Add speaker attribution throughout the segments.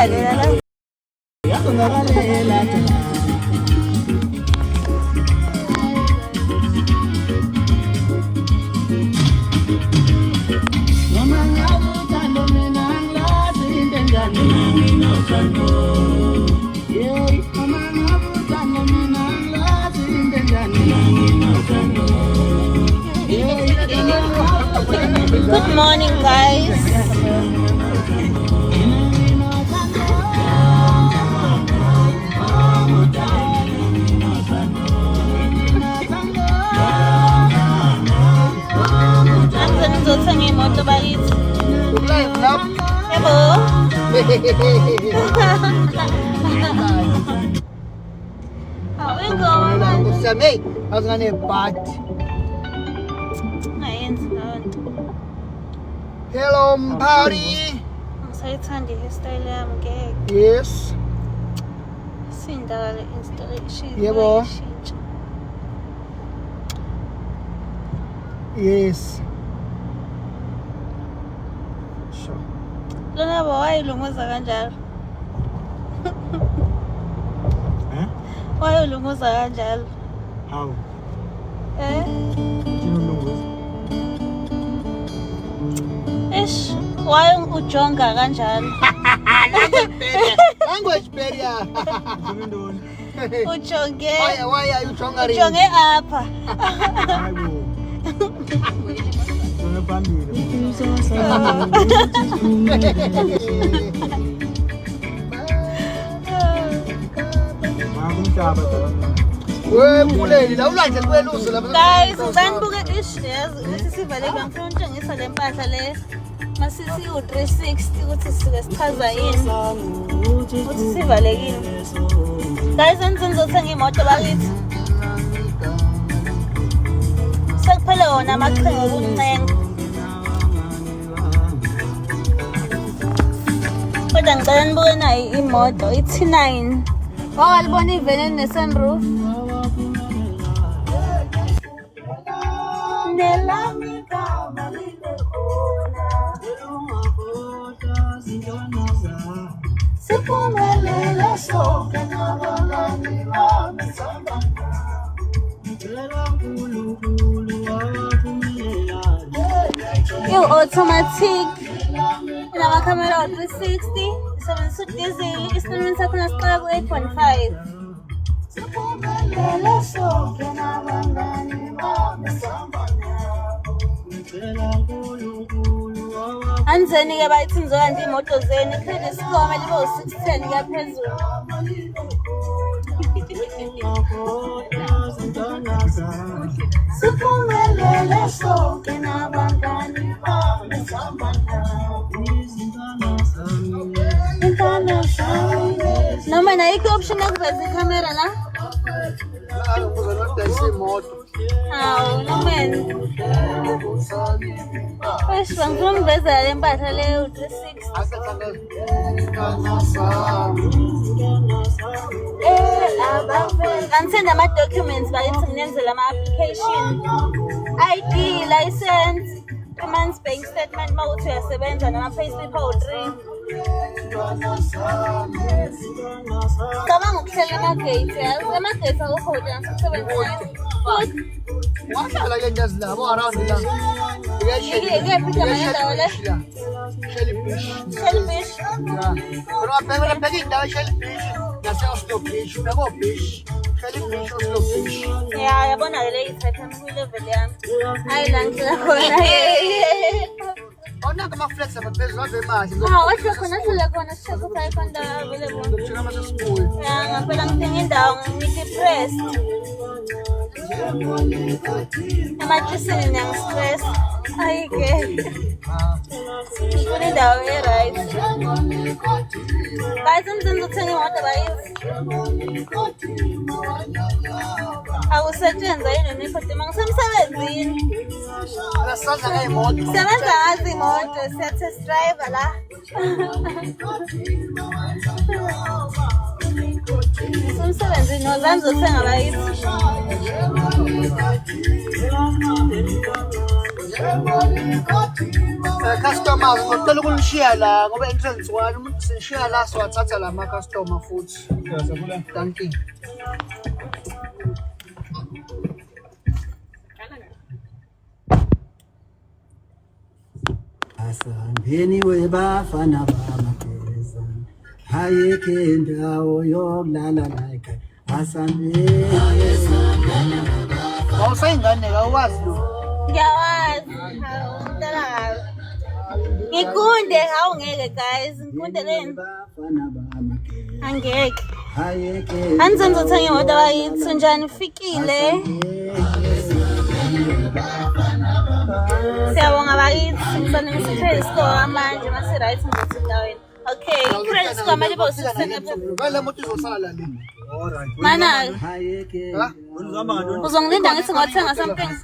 Speaker 1: Good morning, guys. Anzani ngizothenga imoto bakithi. Yebo. How we going?
Speaker 2: Hey, I was gonna bad. Hello, Mpari.
Speaker 1: Ngisayithanda i-hairstyle yami ngeke.
Speaker 2: Yes.
Speaker 1: Sindala installation.
Speaker 2: Yebo. Yes. Sure.
Speaker 1: Lona wayilunguza kanjalo. Wayilunguza kanjalo.
Speaker 2: How?
Speaker 1: Ish, why ujonga kanjalo?
Speaker 2: Language barrier.
Speaker 1: Ujonge.
Speaker 2: Why are you jonga?
Speaker 1: Ujonge apha. Guys, ngizanibuke ishares ukuthi sivaleke ngifuna ukutshengisa le mpahla le masisi u360 ukuthi sike sichaza yini ukuthi sivalekile. Guys, ngizothenga imoto bakithi. Sekuphele wona amaqhinga okuncenga. Kodwa ngicela nibuke nayo imoto i-T9. Walibona ivene ne-sunroof. Automatic inamakhamera 360 isebenzisa udizili isivinini sakhona siqala ku-8.5. Anzeni-ke bayithi nizolanda iy'moto zenu i-credit score kumele ibe u-610 kuya phezulu. Siphumelele sonke nabangani bami noma nayikho i-option yokuveza ikhamera la? Hawu, nomen. Wesh, bangifuna ungivezela le mpahla le u-360. Angisenda ama-documents bakithi nginenzela ama-application. ID, license, 3 months bank statement mawuthi uyasebenza nama-payslip awu-3. Cabanga ukuhlela ama-gate, yazi ama-gate akukho kodwa ngisebenzisa.
Speaker 2: Wahlala ke ngiyazilabo around la.
Speaker 1: Ikephi igama lendawo le?
Speaker 2: Shellfish.
Speaker 1: Shellfish.
Speaker 2: Yeah. Pero pega indawo Shellfish nase-Oslo Beach. Beko beach. Shellfish Oslo Beach.
Speaker 1: Yeah, yabona-ke le i-type yami kwi-level yami. Hayi la ngihlala khona.
Speaker 2: Awunaka ama-flats abaphezulu avemahle.
Speaker 1: Wahle khona sihlala khona si-check ukuthi ayikho indawo available.
Speaker 2: Ngijika mase-school.
Speaker 1: Ya, ngaphela ngidinga indawo ngi-depressed. Ematrisini ngiyangi-stress. Hayi-ke. Ngifuna indawo e-right. Guys, emzini ukuthenga imoto bayithi. Awusetshenzwa yini Nicodem? Ngisemsebenzini. Sebenza ngazi imoto, siya-test drive la. Ngisemsebenzini, nozani zothenga bayithi.
Speaker 2: Customers ngicela ukulishiya la ngoba entrance 1 umuntu sishiya la siwathatha la ma customer futhi. Thank you.
Speaker 3: Asambeni webafana bamageza hayeke ndawo yokulala like asambeni
Speaker 2: Awusayingane kawazi lo.
Speaker 1: Ngiyawazi. Ngicela ngayo. Ngikunde awungeke guys. Ngikunde leni.
Speaker 3: bafana bamageza
Speaker 1: Angeke.
Speaker 3: hayeke
Speaker 1: Anzenza uthenga imoto bayithi njani ifikile. Siyabonga bakithi ngizona ngisiphe store manje mase right ngithi endaweni. Okay, credit score manje bo 600.
Speaker 2: Vele moto izosala la le.
Speaker 1: Mana
Speaker 3: hayeke
Speaker 2: Ha?
Speaker 1: uzongilinda ngithi ngothenga something.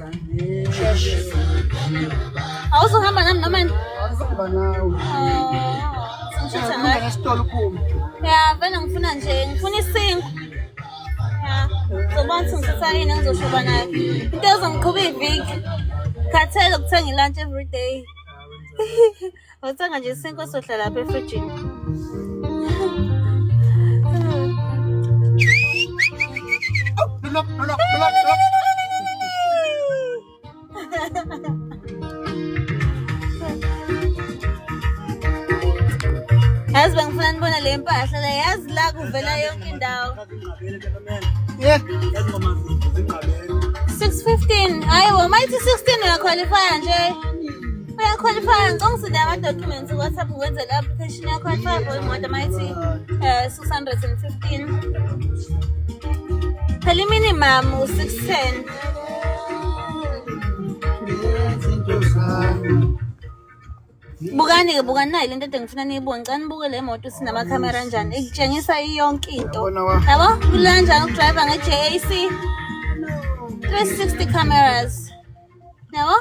Speaker 1: Awuzohamba nami noma ni?
Speaker 2: Awuzoba nawe.
Speaker 1: Ngishutha
Speaker 2: Ngingena
Speaker 1: ngayo.
Speaker 2: esitolo phuma.
Speaker 1: Ya, vele ngifuna nje, ngifuna isinkwa. Ya, ngizobona ukuthi ngithatha yini engizoshoba nayo. Into ezongiqhuba iviki. Khathele ukuthenga ilunch every day. Uthenga nje isinkwa sohlala lapha efrijini.
Speaker 2: Look.
Speaker 1: Yazi bengifuna nibona le mpahla le, yazi la kuvela yonke indawo.
Speaker 2: Yeah.
Speaker 1: 615. Hayibo, mayithi 16 uyaqualifya nje. Uyaqualifya ngicela ama-documents ku-WhatsApp ngiwenze le-application yaqualifya for imoto mayithi 615. Phela i-minimum u-610. Bukani-ke nayo lento ede ngifuna niyibone. Ngicela nibuke le moto sinamakhamera kanjani. Ikutshengisa yonke into.
Speaker 2: Yabona wa.
Speaker 1: Yabo? Kulula kanjani ukudrayiva nge-JAC? 360 cameras. Yabo?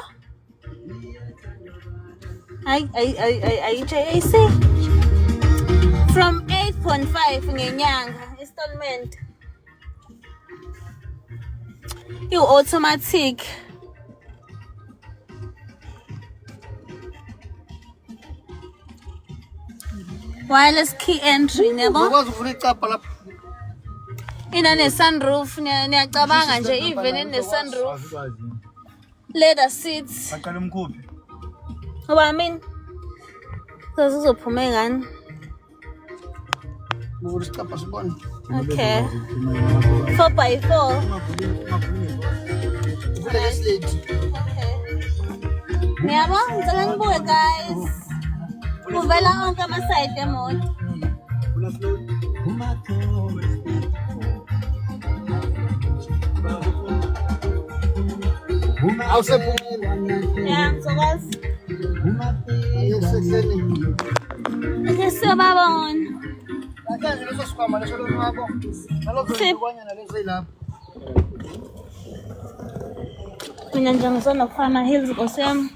Speaker 1: Ay JAC. From 8.5 ngenyanga installment. Automatic. Wireless key entry, yabo?
Speaker 2: Ukwazi uvula icapha lapha.
Speaker 1: Ine sunroof, niyacabanga nje even ine sunroof. Leather seats.
Speaker 4: Aqala umkhuphi.
Speaker 1: Ngoba mina sizophume ngani?
Speaker 2: Uvula isicapha sibone.
Speaker 1: Okay. 4x4.
Speaker 2: Uvula leslate.
Speaker 1: Okay. Ngiyabo, ngicela nibuke guys. Kuvela onke amasayidi emoto.
Speaker 2: Awusephumile.
Speaker 1: Ya, ngizokwazi.
Speaker 2: Ayisehleni.
Speaker 1: Ake siyababona.
Speaker 2: Manje leso sikhwama leso lokho. Nalozo zikwanyana lezo yilapha.
Speaker 1: Mina nje ngisona kufana hills Nkosi yami.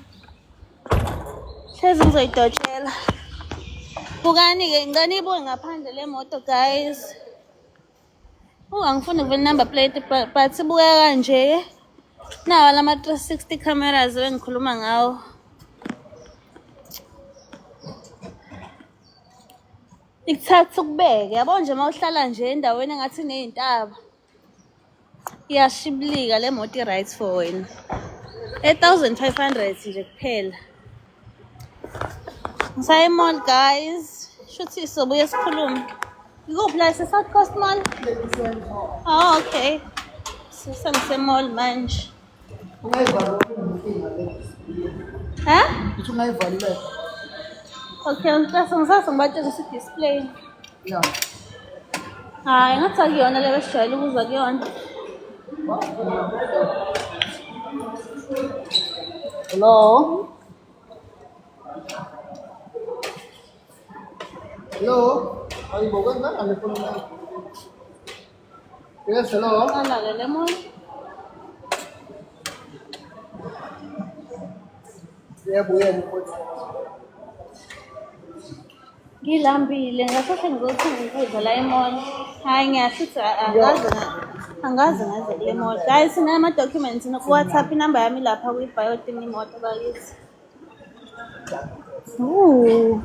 Speaker 1: Hlezi ngizoyidotshela. Bukani-ke ngicela niyibuke ngaphandle le moto guys. Angifuni ukuvela number plate but ibukeka kanje. Nawa lama 360 cameras bengikhuluma ngawo. Ikuthatha ukubeke yabo nje mawuhlala nje endaweni engathi nezintaba. Iyashibilika le moto i-right for wena. 8,500 nje kuphela. Ngisaya e-mall guys. Shuthi sobuye sikhulume. Ikuphi la South Coast Mall? Oh, okay. Sisengise-mall manje.
Speaker 2: Ungayivala inkinga le.
Speaker 1: Ha?
Speaker 2: Uthi ungayivalile.
Speaker 1: Okay, ngisase ngibatshengisa i-display.
Speaker 2: Yeah.
Speaker 1: Hayi, ngathi akuyona le besijwayele ukuza kuyona. Hello?
Speaker 2: Hello. Ayibo kwenza le phone yakho. Yes, hello.
Speaker 1: Ala-ke le mall.
Speaker 2: Yebuyela mfowethu.
Speaker 1: Ngilambile, ngasohle ngizothenga ukudla la e-mall. Hayi, ngiyashuthi akaze Angazi ngaze kule moto. Guys, sinama-documents WhatsApp inamba yami lapha kwi-bio thing imoto bakithi. Ooh.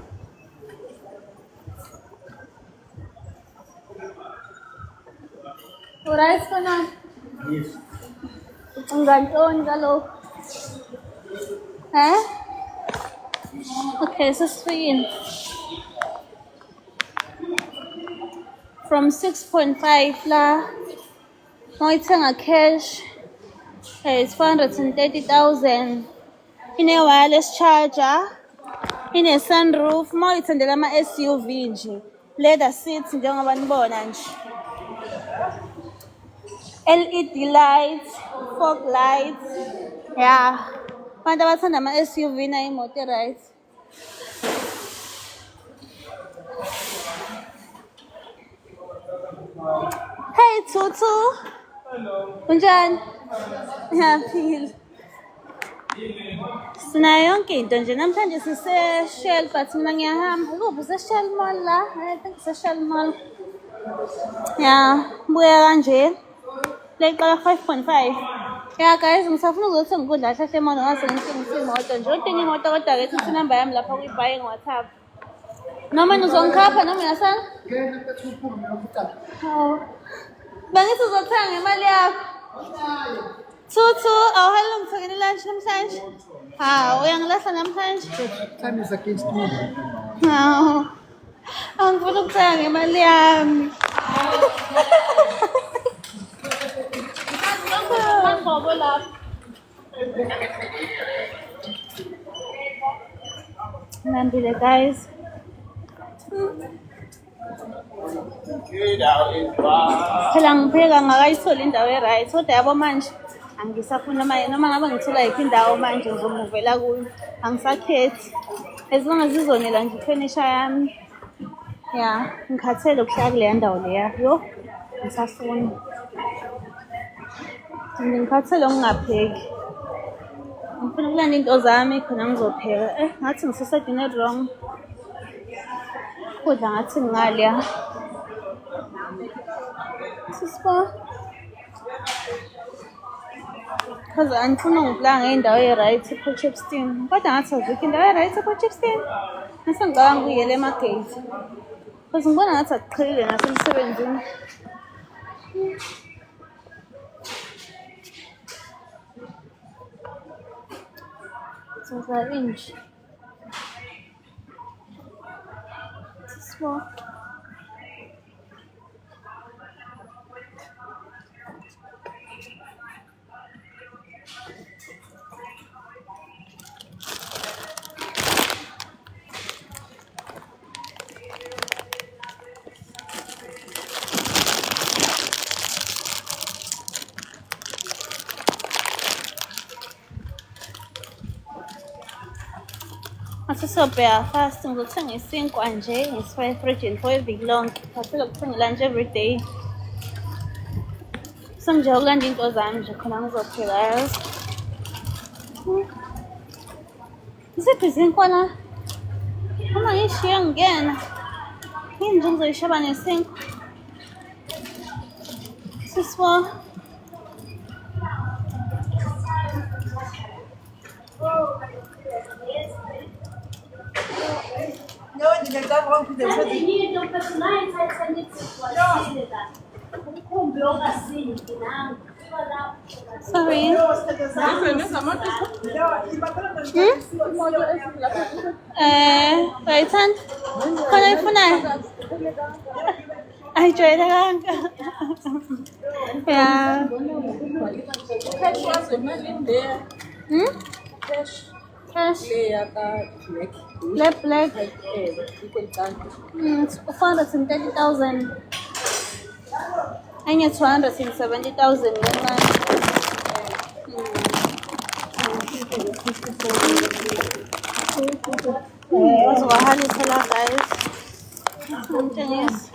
Speaker 1: Alright, ka na?
Speaker 3: Yes.
Speaker 1: Ang ganton kalok. Eh? Okay, so swing. From 6.5 la. Moithenga cash. It's 430,000. Ine-wireless charger. Ine-sunroof. Moithendela ama-SUV nje. Leather seats njengoba nibona nje. LED lights, fog lights. Yeah. Abantu abathanda ama-SUV na imoto right. Hey Tutu. Hello. Unjani? Ngiyaphila. Sinayo yonke into nje namhlanje sise-Shell but mina ngiyahamba. Ukuphi use-Shell Mall la? I think use-Shell Mall. Yeah, buya kanje. Leqala 5.5. Yeah guys, ngisafuna ukuzothenga ukudla hlahle manje ngase ngithengise imoto nje. Udinga imoto kodwa ke sithi inamba yami lapha kwi-bio nge-WhatsApp. Noma nizongikhapha noma yasana? Oh. Bangithi uzothenga ngemali yakho. Tutu, awuhalla ngithengele lunch namhlanje? Hawu, uyangilahla namhlanje?
Speaker 2: Time is against me.
Speaker 1: Hawu. Angifuna ukuthenga ngemali yami. Nambile guys. Phela ngipheka ngakayitholi indawo e-right kodwa yabo manje angisafuna manje noma ngabe ngithola yiphi indawo manje ngizomuvela kuyo angisakhethi as long as izonela nje ifurniture yami ya ngikhathele ukuhlala kuleya ndawo leya yo ngisafuna ngikhathele ukungapheki ngifuna ukulanda into zami khona ngizopheka ngathi ngisesedine wrong kudla ngathi ngalya sispa because angifuna ngivula ngey'ndawo e-right ePortshepstone kodwa ngathi azikho indawo e-right ePortshepstone ngase ngicabanga ukuyela emagate because ngibona ngathi akuqhelile nasemsebenzini senza inje sispa Masisopea fast ngizothenga isinkwa nje ngisifake efrijini for iviki lonke ngithela ukuthenga lunch every day sengije ukulanda into zami nje khona ngizopheka yazi isiphi isinkwa la uma ngishiya ngingena yini nje ngizoyisheba nesinkwa siswa Sorry. Waitan? Khona ifunayo? Ayijwayelekanga. Yeah. Cash. Black. 430,000. Enye 270,000 ngencane. Uzohalisa la guys. Ngithengisa.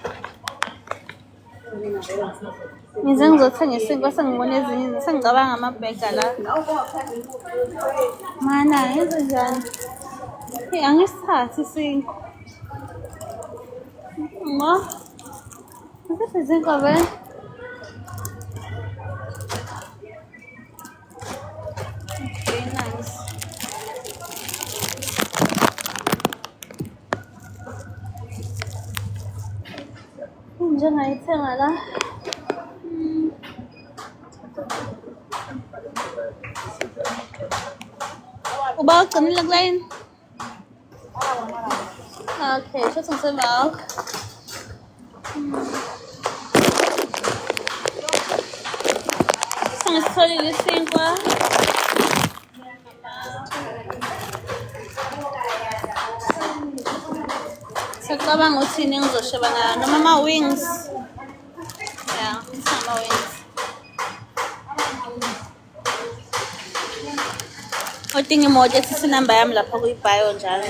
Speaker 1: Ngize ngizothenga isinkwa sengibona ezinye sengicabanga amabhega la. Mana yenze njani? Angisithathi isinkwa. Isiphi isinkwa be? njengayithenga la. Uba uqinile kulayini? Okay, shuthi ngisemva. Sangisitholile isinkwa. Sekucabanga uthini engizosheba nayo noma ama-wings. Yeah, ngithanda ama-wings. Odinga imoto ethi sinamba yami lapha kuyibhayo njalo.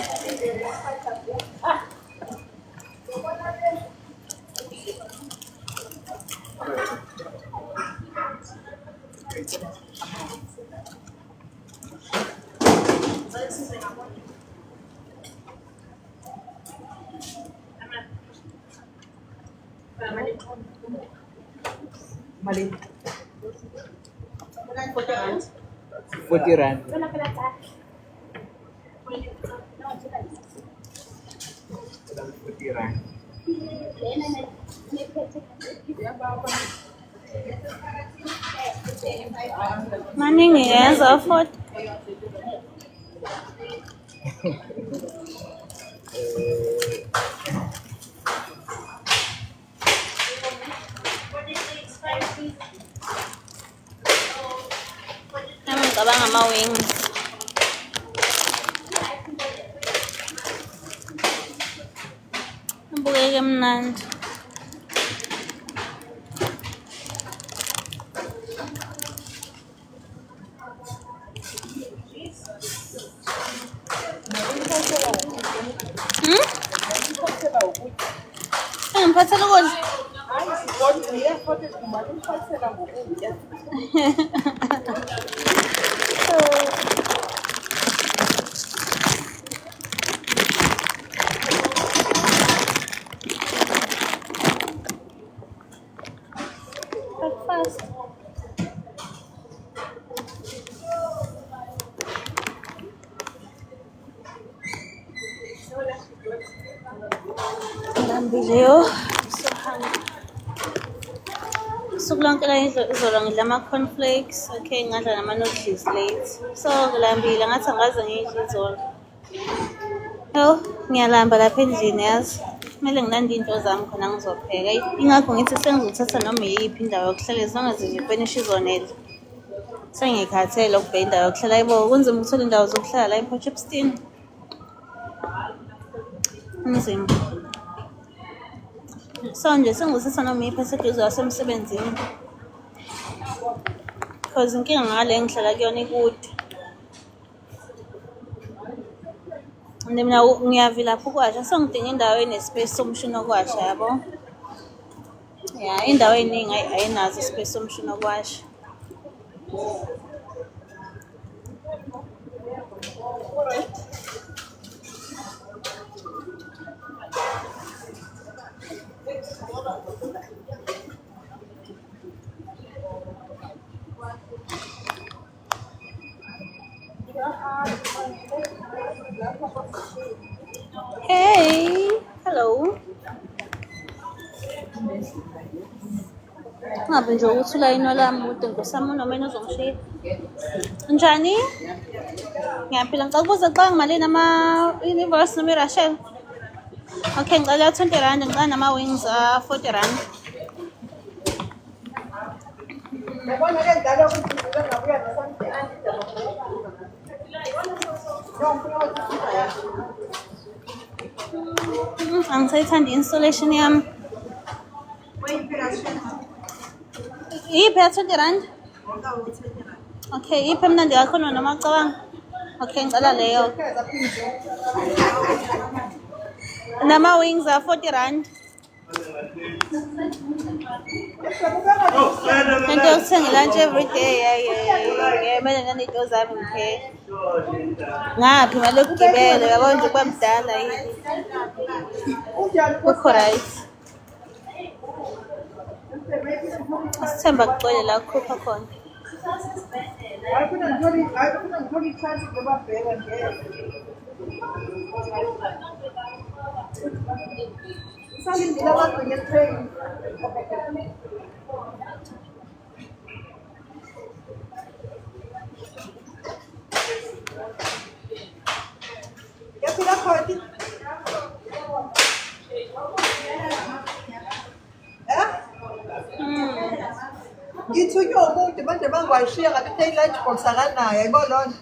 Speaker 4: Mali. 40 rand.
Speaker 1: Maningi yenza afford. Nami ngicabanga ama-wings. Abukeke mnandi. Ngiphathela ukudla. Breakfast. Lambileyo. So hungry. Usuku lonke la izolo ngidla ama-cornflakes. Okay, ngadla nama-noodles late. So ngilambile ngathi angaze ngidle izolo. Yo, ngiyalamba lapha endlini yazi. Kumele nginande into zami khona ngizopheka. Ingakho ngithi sengizothatha noma iyiphi indawo yokuhlala as long as nje ifinish izonela. Sengikhathele ukubheka indawo yokuhlala. Ayibo kunzima ukuthola indawo zokuhlala la ePortshepstone. Kunzima. So nje sengizothatha noma iyiphi eseduze yasemsebenzini. Because inkinga ngale ngihlala kuyona ikude. Mina ngiyavila lapho ukwasha sengidinga indawo enespace somshini wokwasha yabo. Yeah, indawo eningi ayinazo ispace somshini wokwasha. Hey, hello. Ngabe nje ukuthi ulayini lami kude ngosami noma yena uzongishiya. Njani? Ngiyaphila ngicela ukubuza xa ngimalini ama-universe noma i-Rachel. Okay, ngicela 20 rand ngicela nama-wings 40 rand. Angisayithandi i-installation yami. Iyiphi ya 20 rand? Okay, iyiphi emnandi kakhulu noma cabanga? Okay, ngicela leyo. Nama-wings 40 rand. Into yokuthenga i-lunch every day. Kumele naney'nto zami ngipheke. Ngaphi imali yokugibela yabo nje kuba mdala yini. Kukho right. Sithemba kugcwele la kukhupha khona.
Speaker 2: Salindile abantu nge-train. Yaphila khona. Ngithunywe umuntu manje bangwayishiya ngabe i-lunch box akanayo yayibona lona.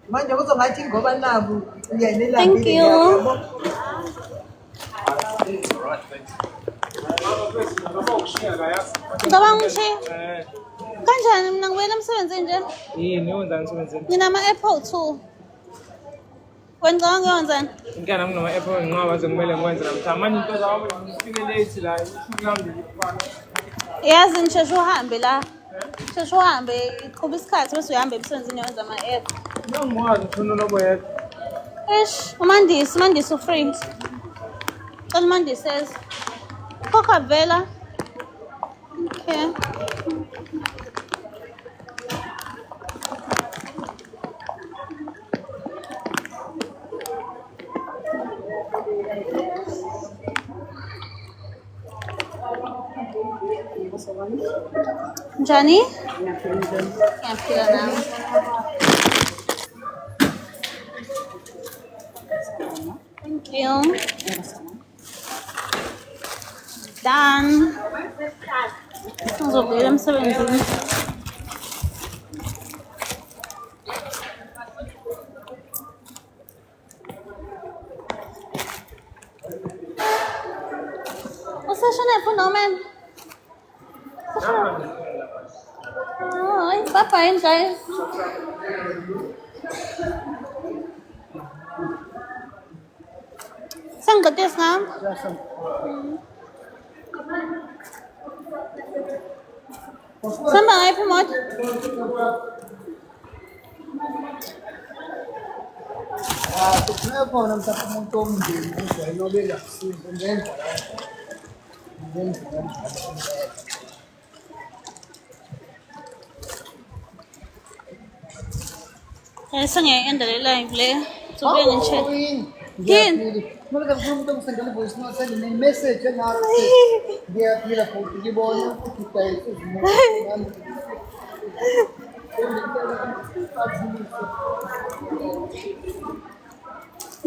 Speaker 2: Manje kuzongathi ngoba nabu uyayinela.
Speaker 1: Thank you. Ngicabanga ukuthi kanjani mina ngibuyela emsebenzini nje?
Speaker 4: Yini wenzani emsebenzini?
Speaker 1: Nginama-Apple 2. Wena ngicabanga ngiyenzani?
Speaker 4: Inkinga nami noma-app nginqaba baze kumele ngikwenze namhlanje. Manje into zawo ngifike late la, ishumi lami lifana.
Speaker 1: Yazi nisheshe uhambe la. Sheshe uhambe iqhuba isikhathi bese uyahamba emsebenzini uyenza ama-app.
Speaker 4: Ngiyangikwazi ngifuna unoboyedwa.
Speaker 1: Umandisi u-free. Cela umandisi eze. Khokha vela. Okay. Njani? Ngiyaphila nami. Thank you. Done. Ngizobuyela emsebenzini. Usashone pho Norman. Oh, bye-bye guys. Sangkat ya ngam. Sama ay pumot.
Speaker 2: Tukuna po nang tapuntong din sa Nobel si Benden.
Speaker 1: Sa ngayon dali live le. Subi ng chat. Kin.
Speaker 2: Mga tapuntong sa galing voice note sa may message na dia pila po di bono kita itu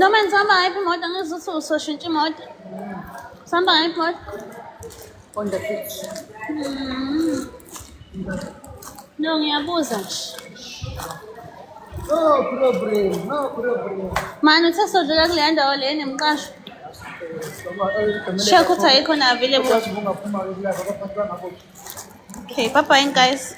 Speaker 1: Norman sama ay pumot ang suso shinchi mod. Sama ay pumot.
Speaker 2: on the pitch.
Speaker 1: No ngiyabuza.
Speaker 2: No problem.
Speaker 1: Manu sa sodla kule ndawo le nemqasho. Share ukuthi ayikho na available. Okay, bye bye guys.